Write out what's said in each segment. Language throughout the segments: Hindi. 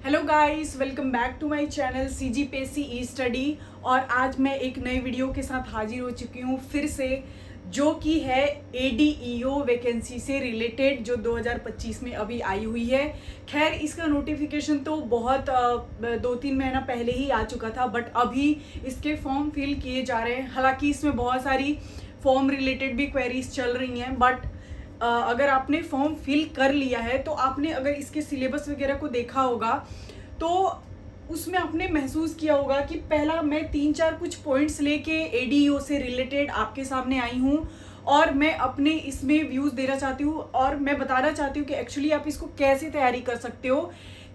Hello guys, welcome back to my channel CGPSC e study. और आज मैं एक नए वीडियो के साथ हाजिर हो चुकी हूँ फिर से, जो कि है ADEO वैकेंसी से रिलेटेड, जो 2025 में अभी आई हुई है। खैर, इसका नोटिफिकेशन तो बहुत 2-3 महीना पहले ही आ चुका था, बट अभी इसके फॉर्म फिल किए जा रहे हैं। हालांकि इसमें बहुत सारी फॉर्म रिलेटेड भी क्वेरीज चल रही हैं, बट अगर आपने फॉर्म फिल कर लिया है तो आपने अगर इसके सिलेबस वगैरह को देखा होगा तो उसमें आपने महसूस किया होगा कि पहला मैं 3-4 कुछ पॉइंट्स लेके ADEO से रिलेटेड आपके सामने आई हूँ और मैं अपने इसमें व्यूज़ देना चाहती हूँ और मैं बताना चाहती हूँ कि एक्चुअली आप इसको कैसे तैयारी कर सकते हो,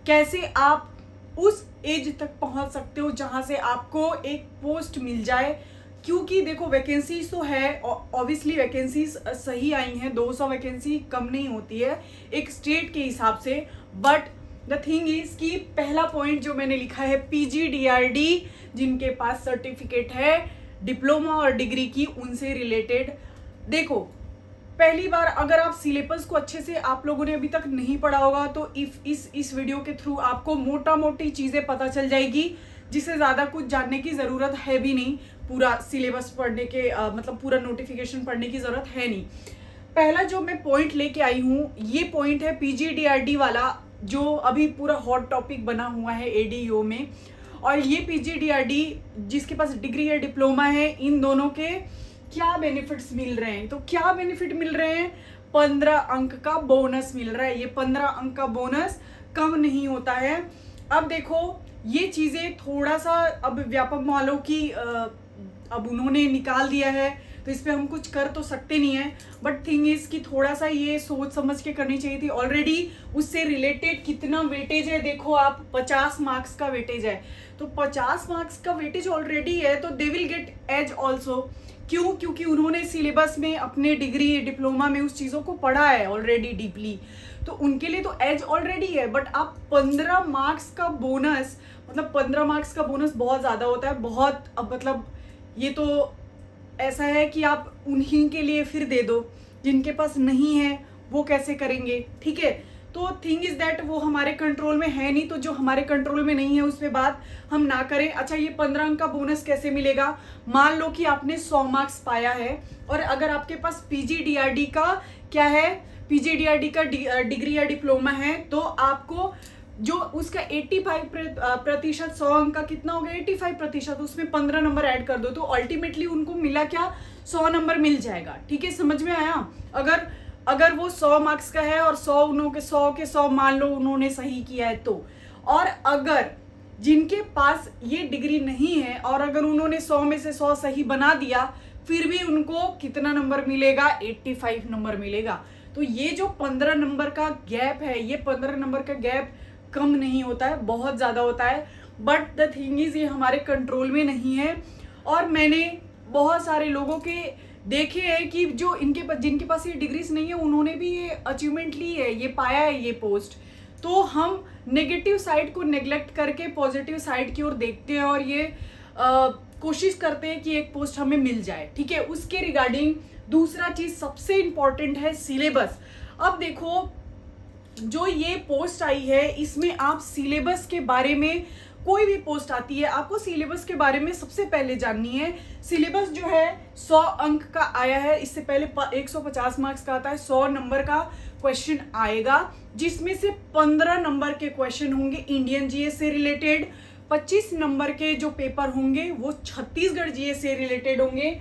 कैसे आप उस एज तक पहुँच सकते हो जहाँ से आपको एक पोस्ट मिल जाए। क्योंकि देखो, वैकेंसीज तो है, ऑब्वियसली वैकेंसीज सही आई हैं, 200 वैकेंसी कम नहीं होती है एक स्टेट के हिसाब से। बट द थिंग इज कि पहला पॉइंट जो मैंने लिखा है PGDRD, जिनके पास सर्टिफिकेट है डिप्लोमा और डिग्री की, उनसे रिलेटेड। देखो, पहली बार अगर आप सिलेबस को अच्छे से आप लोगों ने अभी तक नहीं पढ़ा होगा तो इस वीडियो के थ्रू आपको मोटा मोटी चीज़ें पता चल जाएगी, जिससे ज़्यादा कुछ जानने की ज़रूरत है भी नहीं। पूरा सिलेबस पढ़ने के मतलब पूरा नोटिफिकेशन पढ़ने की ज़रूरत है नहीं। पहला जो मैं पॉइंट लेके आई हूँ, ये पॉइंट है PGDRD वाला, जो अभी पूरा हॉट टॉपिक बना हुआ है ADEO में। और ये PGDRD जिसके पास डिग्री या डिप्लोमा है, इन दोनों के क्या बेनिफिट्स मिल रहे हैं। तो क्या बेनिफिट मिल रहे हैं? 15 अंक का बोनस मिल रहा है। ये 15 अंक का बोनस कम नहीं होता है। अब देखो, ये चीज़ें थोड़ा सा अब व्यापक वालों की अब उन्होंने निकाल दिया है तो इस पर हम कुछ कर तो सकते नहीं है। बट थिंग इज कि थोड़ा सा ये सोच समझ के करनी चाहिए थी। ऑलरेडी उससे रिलेटेड कितना वेटेज है, देखो आप, 50 मार्क्स का वेटेज है। तो 50 मार्क्स का वेटेज ऑलरेडी है, तो they will get edge also. क्यों? क्योंकि उन्होंने सिलेबस में अपने डिग्री डिप्लोमा में उस चीज़ों को पढ़ा है ऑलरेडी डीपली, तो उनके लिए तो एज ऑलरेडी है। बट आप 15 मार्क्स का बोनस, मतलब 15 मार्क्स का बोनस बहुत ज़्यादा होता है, बहुत। अब मतलब ये तो ऐसा है कि आप उन्हीं के लिए फिर दे दो, जिनके पास नहीं है वो कैसे करेंगे? ठीक है, तो थिंग इज दैट वो हमारे कंट्रोल में है नहीं, तो जो हमारे कंट्रोल में नहीं है उस पर बात हम ना करें। अच्छा, ये 15 अंक का बोनस कैसे मिलेगा? मान लो कि आपने 100 मार्क्स पाया है और अगर आपके पास PGDRD का क्या है, PGDRD का डिग्री या डिप्लोमा है, तो आपको जो उसका 85% 100 अंक का कितना हो गया, 85%, उसमें 15 नंबर ऐड कर दो तो अल्टीमेटली उनको मिला क्या, 100 नंबर मिल जाएगा। ठीक है, समझ में आया? अगर वो 100 मार्क्स का है और 100 मान लो उन्होंने सही किया है तो। और अगर जिनके पास ये डिग्री नहीं है और अगर उन्होंने 100 में से 100 सही बना दिया, फिर भी उनको कितना नंबर मिलेगा, 85 नंबर मिलेगा। तो ये जो 15 नंबर का गैप है, ये 15 नंबर का गैप कम नहीं होता है, बहुत ज़्यादा होता है। बट द थिंग इज, ये हमारे कंट्रोल में नहीं है। और मैंने बहुत सारे लोगों के देखे हैं कि जो जिनके पास ये डिग्रीज नहीं है, उन्होंने भी ये अचीवमेंट ली है, ये पाया है ये पोस्ट। तो हम नेगेटिव साइड को नेग्लेक्ट करके पॉजिटिव साइड की ओर देखते हैं और ये कोशिश करते हैं कि एक पोस्ट हमें मिल जाए। ठीक है, उसके रिगार्डिंग दूसरा चीज सबसे इंपॉर्टेंट है सिलेबस। अब देखो, जो ये पोस्ट आई है इसमें आप सिलेबस के बारे में, कोई भी पोस्ट आती है आपको सिलेबस के बारे में सबसे पहले जाननी है। सिलेबस जो है 100 अंक का आया है, इससे पहले 150 मार्क्स का आता है, 100 नंबर का क्वेश्चन आएगा, जिसमें से 15 नंबर के क्वेश्चन होंगे इंडियन GS से रिलेटेड, 25 नंबर के जो पेपर होंगे वो छत्तीसगढ़ GS से रिलेटेड होंगे,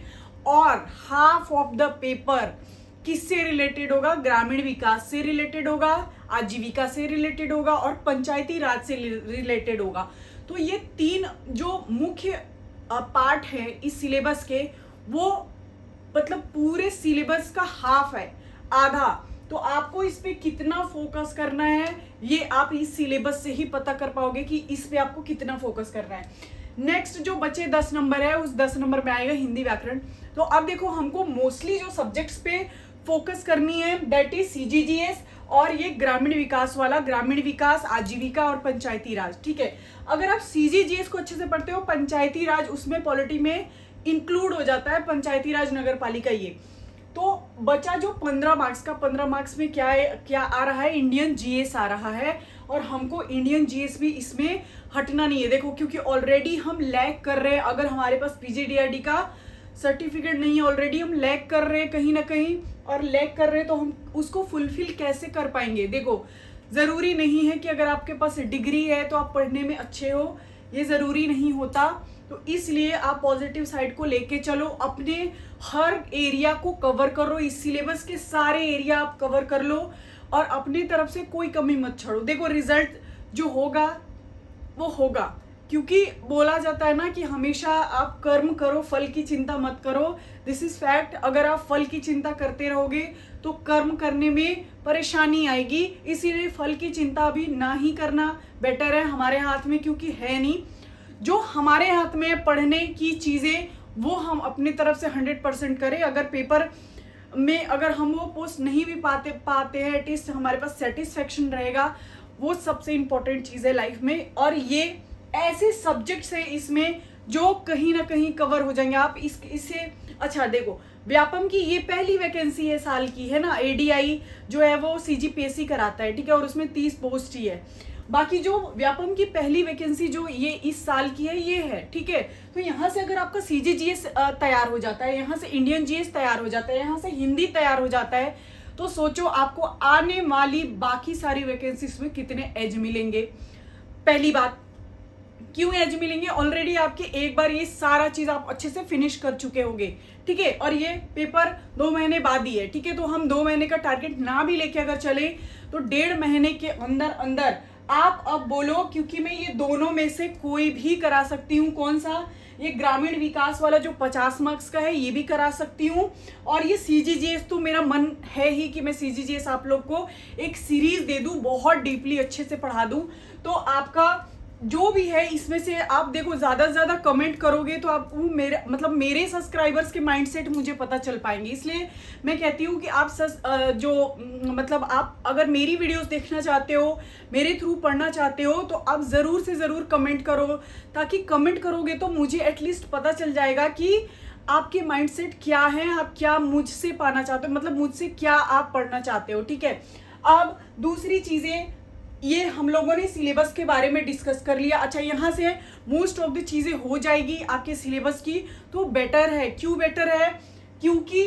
और हाफ ऑफ द पेपर किससे रिलेटेड होगा, ग्रामीण विकास से रिलेटेड होगा, आजीविका से रिलेटेड होगा और पंचायती राज से रिलेटेड होगा। तो ये 3 जो मुख्य पार्ट है इस सिलेबस के, वो मतलब पूरे सिलेबस का हाफ है, आधा। तो आपको इस पे कितना फोकस करना है, ये आप इस सिलेबस से ही पता कर पाओगे कि इस पे आपको कितना फोकस करना है। नेक्स्ट जो बचे 10 नंबर है, उस 10 नंबर में आएगा हिंदी व्याकरण। तो अब देखो, हमको मोस्टली जो सब्जेक्ट्स पे फोकस करनी है, दैट इज CGGS और ये ग्रामीण विकास वाला, ग्रामीण विकास, आजीविका और पंचायती राज। ठीक है, अगर आप CGGS को अच्छे से पढ़ते हो, पंचायती राज उसमें पॉलिटी में इंक्लूड हो जाता है, पंचायती राज नगर पालिका ये। तो बचा जो 15 मार्क्स का, 15 मार्क्स में क्या है, क्या आ रहा है, इंडियन GS आ रहा है। और हमको इंडियन जीएस भी इसमें हटना नहीं है। देखो क्योंकि ऑलरेडी हम लैग कर रहे हैं, अगर हमारे पास पीजीडीआरडी का सर्टिफिकेट नहीं है, ऑलरेडी हम लैग कर रहे हैं कहीं ना कहीं, और लैग कर रहे हैं तो हम उसको फुलफिल कैसे कर पाएंगे। देखो ज़रूरी नहीं है कि अगर आपके पास डिग्री है तो आप पढ़ने में अच्छे हो, ये ज़रूरी नहीं होता। तो इसलिए आप पॉजिटिव साइड को लेके चलो, अपने हर एरिया को कवर करो, इस सिलेबस के सारे एरिया आप कवर कर लो और अपनी तरफ से कोई कमी मत छोड़ो। देखो रिजल्ट जो होगा वो होगा, क्योंकि बोला जाता है ना कि हमेशा आप कर्म करो, फल की चिंता मत करो। This is fact. अगर आप फल की चिंता करते रहोगे तो कर्म करने में परेशानी आएगी, इसीलिए फल की चिंता अभी ना ही करना बेटर है हमारे हाथ में, क्योंकि है नहीं। जो हमारे हाथ में पढ़ने की चीज़ें वो हम अपनी तरफ से 100% करें। अगर पेपर में अगर हम वो पोस्ट नहीं भी पाते हैं, एटलीस्ट हमारे पास सेटिस्फेक्शन रहेगा, वो सबसे इम्पोर्टेंट चीज़ है लाइफ में। और ये ऐसे सब्जेक्ट्स है इसमें जो कहीं ना कहीं कवर हो जाएंगे आप इससे। अच्छा देखो, व्यापम की ये पहली वैकेंसी है साल की, है ना। एडीआई जो है वो सीजीपीएससी कराता है, ठीक है, और उसमें 30 पोस्ट ही है। बाकी जो व्यापम की पहली वैकेंसी जो ये इस साल की है ये है, ठीक है। तो यहाँ से अगर आपका सीजीजीएस तैयार हो जाता है, यहाँ से इंडियन जीएस तैयार हो जाता है, यहाँ से हिंदी तैयार हो जाता है, तो सोचो आपको आने वाली बाकी सारी वैकेंसीज में कितने एज मिलेंगे। पहली बात, क्यों एज मिलेंगे, ऑलरेडी आपके एक बार ये सारा चीज आप अच्छे से फिनिश कर चुके होंगे, ठीक है। और ये पेपर 2 महीने बाद ही है, ठीक है। तो हम 2 महीने का टारगेट ना भी लेके अगर चले तो 1.5 महीने के अंदर अंदर आप अब बोलो, क्योंकि मैं ये दोनों में से कोई भी करा सकती हूँ। कौन सा, ये ग्रामीण विकास वाला जो 50 मार्क्स का है ये भी करा सकती हूँ, और ये सीजीजीएस तो मेरा मन है ही कि मैं सीजीजीएस आप लोग को एक सीरीज दे दूँ, बहुत डीपली अच्छे से पढ़ा दूँ। तो आपका जो भी है इसमें से आप देखो, ज़्यादा से ज़्यादा कमेंट करोगे तो आपको मेरे सब्सक्राइबर्स के माइंडसेट मुझे पता चल पाएंगे। इसलिए मैं कहती हूँ कि आप आप अगर मेरी वीडियोस देखना चाहते हो, मेरे थ्रू पढ़ना चाहते हो, तो आप ज़रूर से ज़रूर कमेंट करो, ताकि कमेंट करोगे तो मुझे एटलीस्ट पता चल जाएगा कि आपके माइंडसेट क्या है, आप क्या मुझसे पाना चाहते हो, मतलब मुझसे क्या आप पढ़ना चाहते हो, ठीक है। अब दूसरी चीज़ें, ये हम लोगों ने सिलेबस के बारे में डिस्कस कर लिया। अच्छा, यहाँ से मोस्ट ऑफ द चीज़ें हो जाएगी आपके सिलेबस की, तो बेटर है। क्यों बेटर है, क्योंकि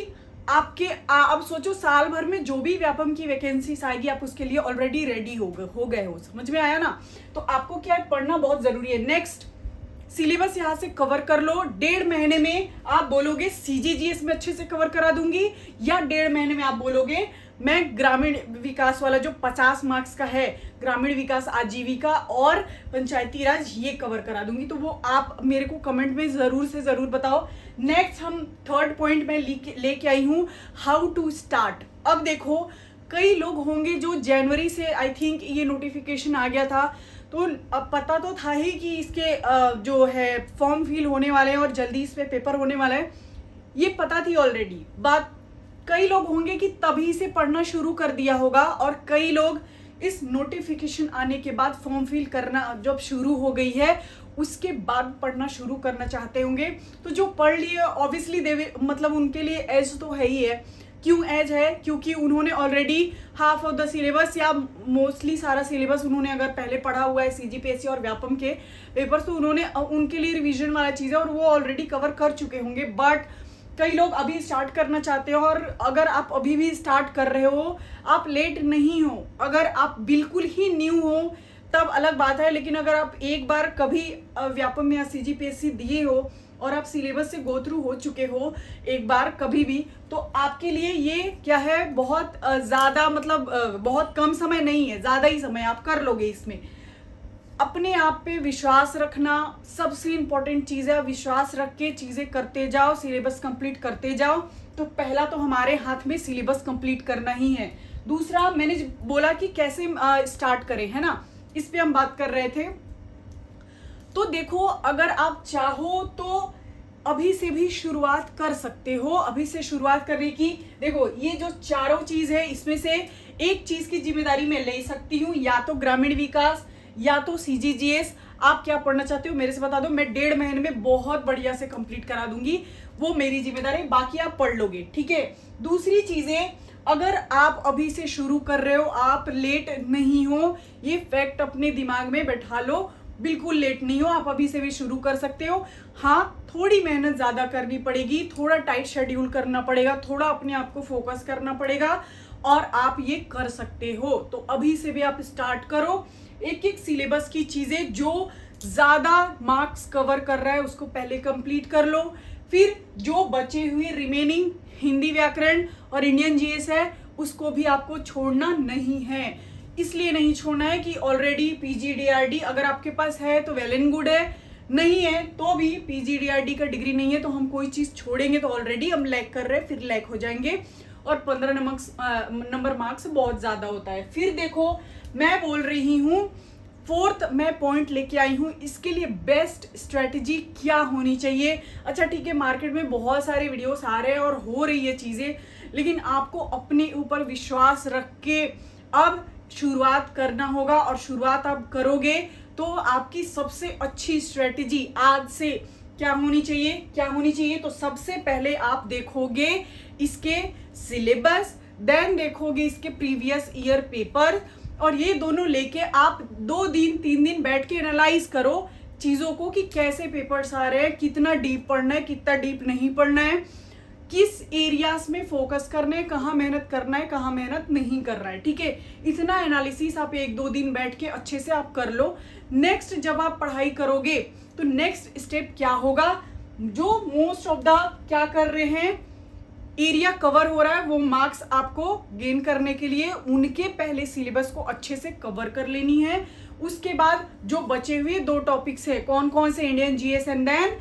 आपके अब सोचो साल भर में जो भी व्यापम की वैकेंसीज आएगी आप उसके लिए ऑलरेडी रेडी हो गए हो। समझ में आया ना। तो आपको क्या है, पढ़ना बहुत ज़रूरी है। नेक्स्ट, सिलेबस यहाँ से कवर कर लो। 1.5 महीने में आप बोलोगे सीजीजीएस में अच्छे से कवर करा दूंगी, या 1.5 महीने में आप बोलोगे मैं ग्रामीण विकास वाला जो 50 मार्क्स का है, ग्रामीण विकास आजीविका और पंचायती राज, ये कवर करा दूंगी। तो वो आप मेरे को कमेंट में ज़रूर से ज़रूर बताओ। नेक्स्ट हम 3rd पॉइंट में लेके आई हूँ, हाउ टू स्टार्ट। अब देखो, कई लोग होंगे जो जनवरी से आई थिंक ये नोटिफिकेशन आ गया था, तो अब पता तो था ही कि इसके जो है फॉर्म फिल होने वाले हैं और जल्दी इस पे पेपर होने वाला है, ये पता थी ऑलरेडी बात। कई लोग होंगे कि तभी से पढ़ना शुरू कर दिया होगा, और कई लोग इस नोटिफिकेशन आने के बाद फॉर्म फिल करना जब शुरू हो गई है उसके बाद पढ़ना शुरू करना चाहते होंगे। तो जो पढ़ लिए ऑब्वियसली मतलब उनके लिए एज तो है ही है। क्यों एज है, क्योंकि उन्होंने already half of the syllabus या मोस्टली सारा सिलेबस उन्होंने अगर पहले पढ़ा हुआ है सीजीपीएससी और व्यापम के पेपर्स, तो उन्होंने उनके लिए रिवीजन वाला चीज़ है और वो ऑलरेडी कवर कर चुके होंगे। बट कई लोग अभी स्टार्ट करना चाहते हो, और अगर आप अभी भी स्टार्ट कर रहे हो, आप लेट नहीं हो। अगर आप बिल्कुल ही न्यू हो तब अलग बात है, लेकिन अगर आप एक बार कभी व्यापम या सीजीपीएससी दिए हो और आप सिलेबस से गो थ्रू हो चुके हो एक बार कभी भी, तो आपके लिए ये क्या है, बहुत ज़्यादा बहुत कम समय नहीं है, ज़्यादा ही समय आप कर लोगे इसमें। अपने आप पे विश्वास रखना सबसे इम्पोर्टेंट चीज़ है। विश्वास रख के चीज़ें करते जाओ, सिलेबस कंप्लीट करते जाओ। तो पहला तो हमारे हाथ में सिलेबस कंप्लीट करना ही है। दूसरा, मैंने बोला कि कैसे स्टार्ट करें, है ना, इस पे हम बात कर रहे थे। तो देखो, अगर आप चाहो तो अभी से भी शुरुआत कर सकते हो। अभी से शुरुआत करने की, देखो ये जो चारों चीज़ है इसमें से एक चीज़ की जिम्मेदारी मैं ले सकती हूँ, या तो ग्रामीण विकास या तो सीजीजीएस। आप क्या पढ़ना चाहते हो मेरे से बता दो, मैं 1.5 महीने में बहुत बढ़िया से कंप्लीट करा दूंगी, वो मेरी जिम्मेदारी, बाकी आप पढ़ लोगे, ठीक है। दूसरी चीजें, अगर आप अभी से शुरू कर रहे हो, आप लेट नहीं हो, ये फैक्ट अपने दिमाग में बैठा लो, बिल्कुल लेट नहीं हो, आप अभी से भी शुरू कर सकते हो। हाँ, थोड़ी मेहनत ज़्यादा करनी पड़ेगी, थोड़ा टाइट शेड्यूल करना पड़ेगा, थोड़ा अपने आप को फोकस करना पड़ेगा और आप ये कर सकते हो। तो अभी से भी आप स्टार्ट करो, एक एक सिलेबस की चीज़ें जो ज़्यादा मार्क्स कवर कर रहा है उसको पहले कंप्लीट कर लो, फिर जो बचे हुए रिमेनिंग हिंदी व्याकरण और इंडियन जीएस है उसको भी आपको छोड़ना नहीं है। इसलिए नहीं छोड़ना है कि ऑलरेडी पीजीडीआरडी अगर आपके पास है तो वेल एंड गुड है, नहीं है तो भी पीजीडीआरडी का डिग्री नहीं है तो हम कोई चीज़ छोड़ेंगे तो ऑलरेडी हम लैग कर रहे हैं, फिर लैग हो जाएंगे और 15 नंबर मार्क्स बहुत ज़्यादा होता है। फिर देखो, मैं बोल रही हूँ, फोर्थ मैं पॉइंट लेके आई हूँ, इसके लिए बेस्ट स्ट्रेटजी क्या होनी चाहिए। अच्छा ठीक है, मार्केट में बहुत सारे वीडियोस आ रहे हैं और हो रही है चीज़ें, लेकिन आपको अपने ऊपर विश्वास रख के अब शुरुआत करना होगा और शुरुआत आप करोगे तो आपकी सबसे अच्छी स्ट्रेटजी आज से क्या होनी चाहिए। तो सबसे पहले आप देखोगे इसके सिलेबस, देन देखोगे इसके प्रीवियस ईयर पेपर, और ये दोनों लेके आप 2 दिन 3 दिन बैठ के एनालाइज करो चीज़ों को कि कैसे पेपर्स आ रहे हैं, कितना डीप पढ़ना है, कितना डीप नहीं पढ़ना है, किस एरियाज में फोकस करना है, कहाँ मेहनत करना है, कहाँ मेहनत नहीं करना है। ठीक है, इतना एनालिसिस आप 1-2 दिन बैठ के अच्छे से आप कर लो। नेक्स्ट जब आप पढ़ाई करोगे तो नेक्स्ट स्टेप क्या होगा, जो मोस्ट ऑफ द क्या कर रहे हैं, एरिया कवर हो रहा है, वो मार्क्स आपको गेन करने के लिए उनके पहले सिलेबस को अच्छे से कवर कर लेनी है। उसके बाद जो बचे हुए 2 टॉपिक्स है, कौन कौन से, Indian GS and then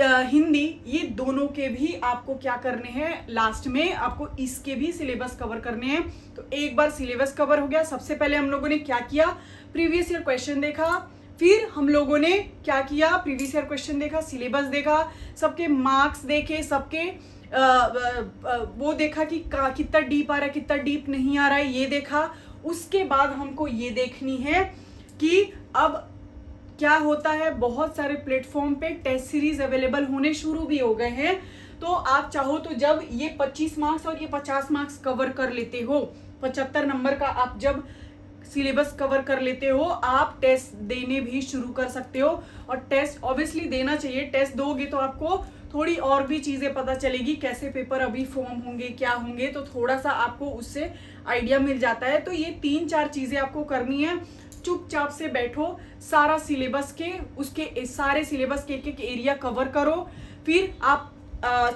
Hindi, ये दोनों के भी आपको क्या करने हैं, लास्ट में आपको इसके भी सिलेबस कवर करने हैं। तो एक बार सिलेबस कवर हो गया, सबसे पहले हम लोगों ने क्या किया, प्रीवियस ईयर क्वेश्चन देखा, फिर हम लोगों ने क्या किया, प्रीवियस ईयर क्वेश्चन देखा, सिलेबस देखा, सबके मार्क्स देखे, सबके वो देखा कि कितना डीप आ रहा है, कितना डीप नहीं आ रहा है, ये देखा। उसके बाद हमको ये देखनी है कि अब क्या होता है, बहुत सारे प्लेटफॉर्म पे टेस्ट सीरीज अवेलेबल होने शुरू भी हो गए हैं। तो आप चाहो तो जब ये 25 मार्क्स और ये 50 मार्क्स कवर कर लेते हो, 75 नंबर का आप जब सिलेबस कवर कर लेते हो, आप टेस्ट देने भी शुरू कर सकते हो। और टेस्ट ऑब्वियसली देना चाहिए, टेस्ट दोगे तो आपको थोड़ी और भी चीज़ें पता चलेगी, कैसे पेपर अभी फॉर्म होंगे, क्या होंगे, तो थोड़ा सा आपको उससे आइडिया मिल जाता है। तो ये 3-4 चीज़ें आपको करनी है। चुपचाप से बैठो, सारा सिलेबस के उसके सारे सिलेबस के एक एरिया कवर करो, फिर आप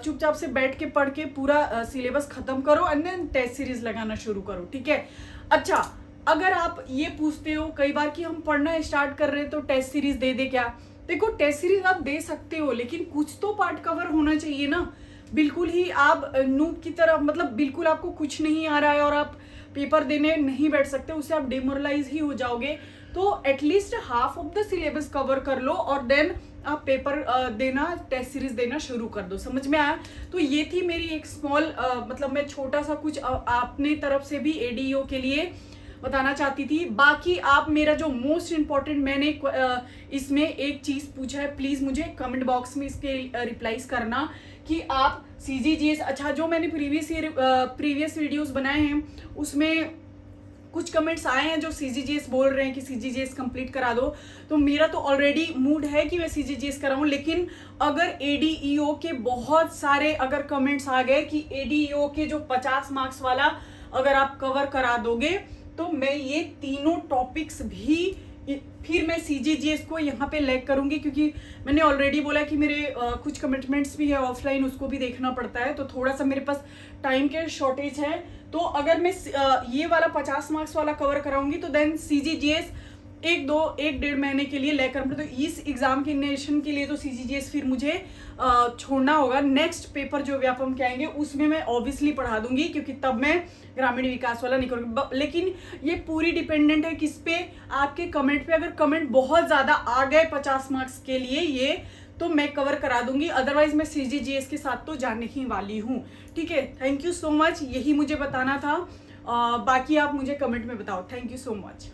चुपचाप से बैठ के पढ़ के पूरा सिलेबस खत्म करो एंड देन टेस्ट सीरीज लगाना शुरू करो। ठीक है, अच्छा अगर आप ये पूछते हो कई बार कि हम पढ़ना स्टार्ट कर रहे हैं तो टेस्ट सीरीज दे दे क्या, देखो टेस्ट सीरीज आप दे सकते हो लेकिन कुछ तो पार्ट कवर होना चाहिए ना। बिल्कुल ही आप नूब की तरह, मतलब बिल्कुल आपको कुछ नहीं आ रहा है और आप पेपर देने नहीं बैठ सकते, उससे आप डिमोरलाइज ही हो जाओगे। तो at least half of the syllabus cover कर लो और देन आप पेपर देना, टेस्ट सीरीज देना शुरू कर दो। समझ में आया? तो ये थी मेरी एक स्मॉल मतलब मैं छोटा सा कुछ अपने तरफ से भी एडीओ के लिए बताना चाहती थी। बाकी आप मेरा जो मोस्ट इम्पॉर्टेंट मैंने इसमें एक चीज़ पूछा है, प्लीज़ मुझे कमेंट बॉक्स में इसके रिप्लाईज करना कि आप सीजीजीएस, अच्छा जो मैंने प्रीवियस वीडियोस बनाए हैं उसमें कुछ कमेंट्स आए हैं जो सीजीजीएस बोल रहे हैं कि सीजीजीएस कंप्लीट करा दो। तो मेरा तो ऑलरेडी मूड है कि मैं सीजीजीएस कराऊं, लेकिन अगर एडीईओ के बहुत सारे अगर कमेंट्स आ गए कि एडीईओ के जो 50 मार्क्स वाला अगर आप कवर करा दोगे तो मैं ये तीनों टॉपिक्स भी फिर मैं सीजीजीएस को यहाँ पे लैग करूँगी, क्योंकि मैंने ऑलरेडी बोला कि मेरे कुछ कमिटमेंट्स भी है ऑफलाइन, उसको भी देखना पड़ता है, तो थोड़ा सा मेरे पास टाइम के शॉर्टेज है। तो अगर मैं ये वाला 50 मार्क्स वाला कवर कराऊंगी तो देन सीजीजीएस 1-1.5 महीने के लिए लैग करना, तो इस एग्जाम के नेशन के लिए तो सीजीजीएस फिर मुझे छोड़ना होगा। नेक्स्ट पेपर जो व्यापम के आएंगे उसमें मैं ऑब्वियसली पढ़ा दूंगी, क्योंकि तब मैं ग्रामीण विकास वाला नहीं करूँगी। लेकिन ये पूरी डिपेंडेंट है किस पे, आपके कमेंट पे। अगर कमेंट बहुत ज़्यादा आ गए 50 मार्क्स के लिए ये, तो मैं कवर करा दूंगी, अदरवाइज मैं सीजीजीएस के साथ तो जाने ही वाली हूँ। ठीक है, थैंक यू सो मच, यही मुझे बताना था। बाकी आप मुझे कमेंट में बताओ। Thank you so much.